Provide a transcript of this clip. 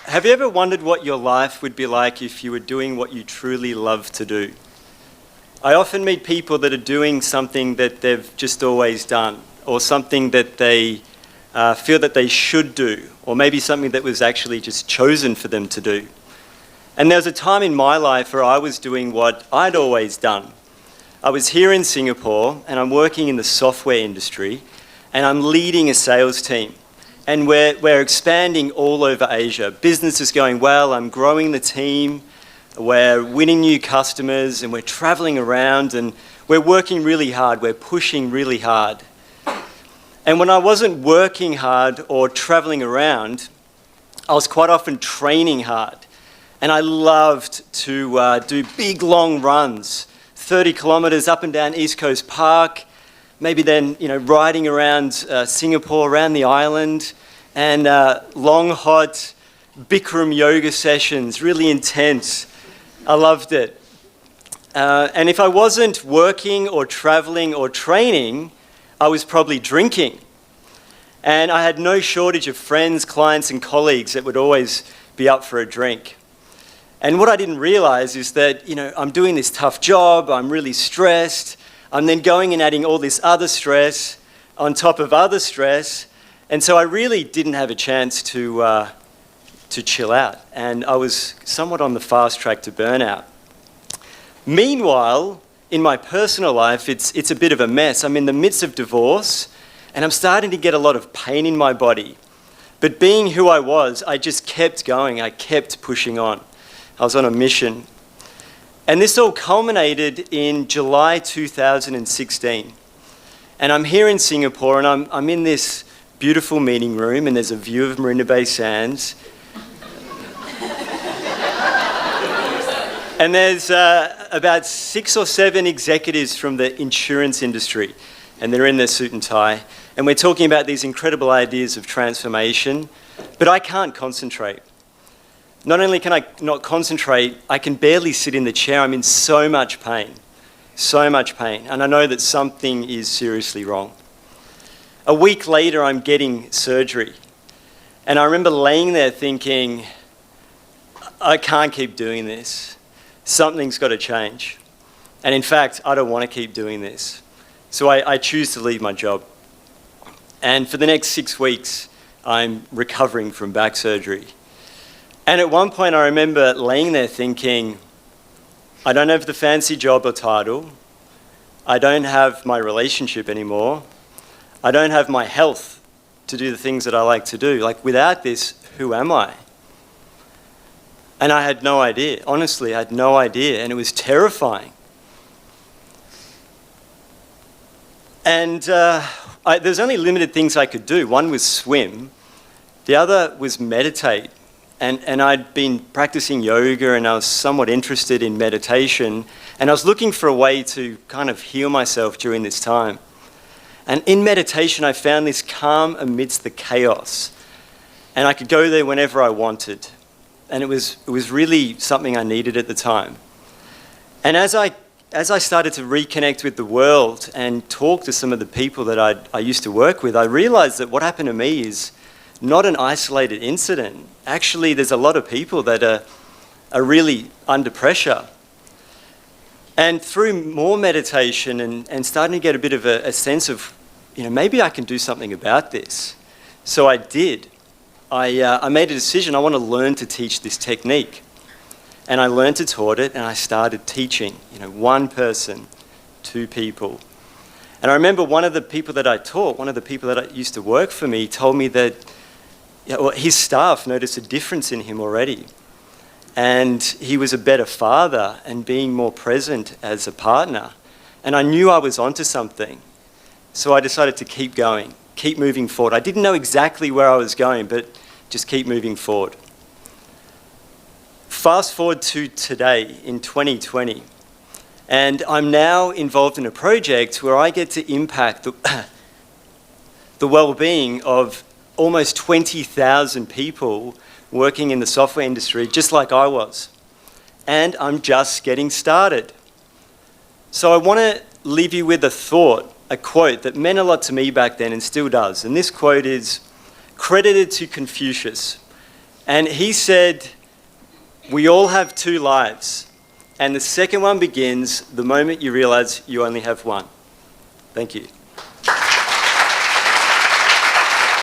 Have you ever wondered what your life would be like if you were doing what you truly love to do? I often meet people that are doing something that they've just always done, or something that they feel that they should do, or maybe something that was actually just chosen for them to do. And there was a time in my life where I was doing what I'd always done. I was here in Singapore, and I'm working in the software industry, and I'm leading a sales team. And we're expanding all over Asia. Business is going well, I'm growing the team, we're winning new customers, and we're traveling around, and we're working really hard, we're pushing really hard. And when I wasn't working hard or traveling around, I was quite often training hard. And I loved to do big, long runs, 30 kilometers up and down East Coast Park, maybe then, riding around Singapore, around the island, and long, hot Bikram yoga sessions, really intense. I loved it. And if I wasn't working or traveling or training, I was probably drinking. And I had no shortage of friends, clients, and colleagues that would always be up for a drink. And what I didn't realize is that, I'm doing this tough job, I'm really stressed, I'm then going and adding all this other stress on top of other stress, and so I really didn't have a chance to chill out, and I was somewhat on the fast track to burnout. Meanwhile, in my personal life, it's a bit of a mess. I'm in the midst of divorce, and I'm starting to get a lot of pain in my body. But being who I was, I just kept going, I kept pushing on. I was on a mission. And this all culminated in July 2016. And I'm here in Singapore, and I'm in this beautiful meeting room, and there's a view of Marina Bay Sands. And there's about 6 or 7 executives from the insurance industry, and they're in their suit and tie. And we're talking about these incredible ideas of transformation, but I can't concentrate. Not only can I not concentrate, I can barely sit in the chair. I'm in so much pain, and I know that something is seriously wrong. A week later, I'm getting surgery, and I remember laying there thinking, I can't keep doing this. Something's got to change. And in fact, I don't want to keep doing this. So I choose to leave my job. And for the next 6 weeks, I'm recovering from back surgery. And at one point, I remember laying there thinking, I don't have the fancy job or title. I don't have my relationship anymore. I don't have my health to do the things that I like to do. Like, without this, who am I? And I had no idea. Honestly, I had no idea. And it was terrifying. And there's only limited things I could do. One was swim. The other was meditate. And I'd been practicing yoga, and I was somewhat interested in meditation, and I was looking for a way to kind of heal myself during this time. And in meditation, I found this calm amidst the chaos, and I could go there whenever I wanted. And it was really something I needed at the time. And as I started to reconnect with the world and talk to some of the people that I used to work with, I realized that what happened to me is not an isolated incident. Actually, there's a lot of people that are really under pressure. And through more meditation and starting to get a bit of a sense of, maybe I can do something about this. So I did. I made a decision. I want to learn to teach this technique. And I learned to taught it, and I started teaching, one person, 2 people. And I remember one of the people that I taught, one of the people that used to work for me, told me that his staff noticed a difference in him already. And he was a better father and being more present as a partner. And I knew I was onto something. So I decided to keep going, keep moving forward. I didn't know exactly where I was going, but just keep moving forward. Fast forward to today in 2020. And I'm now involved in a project where I get to impact the well-being of almost 20,000 people working in the software industry, just like I was. And I'm just getting started. So I want to leave you with a quote that meant a lot to me back then and still does. And this quote is credited to Confucius. And he said, we all have two lives. And the second one begins the moment you realize you only have one. Thank you.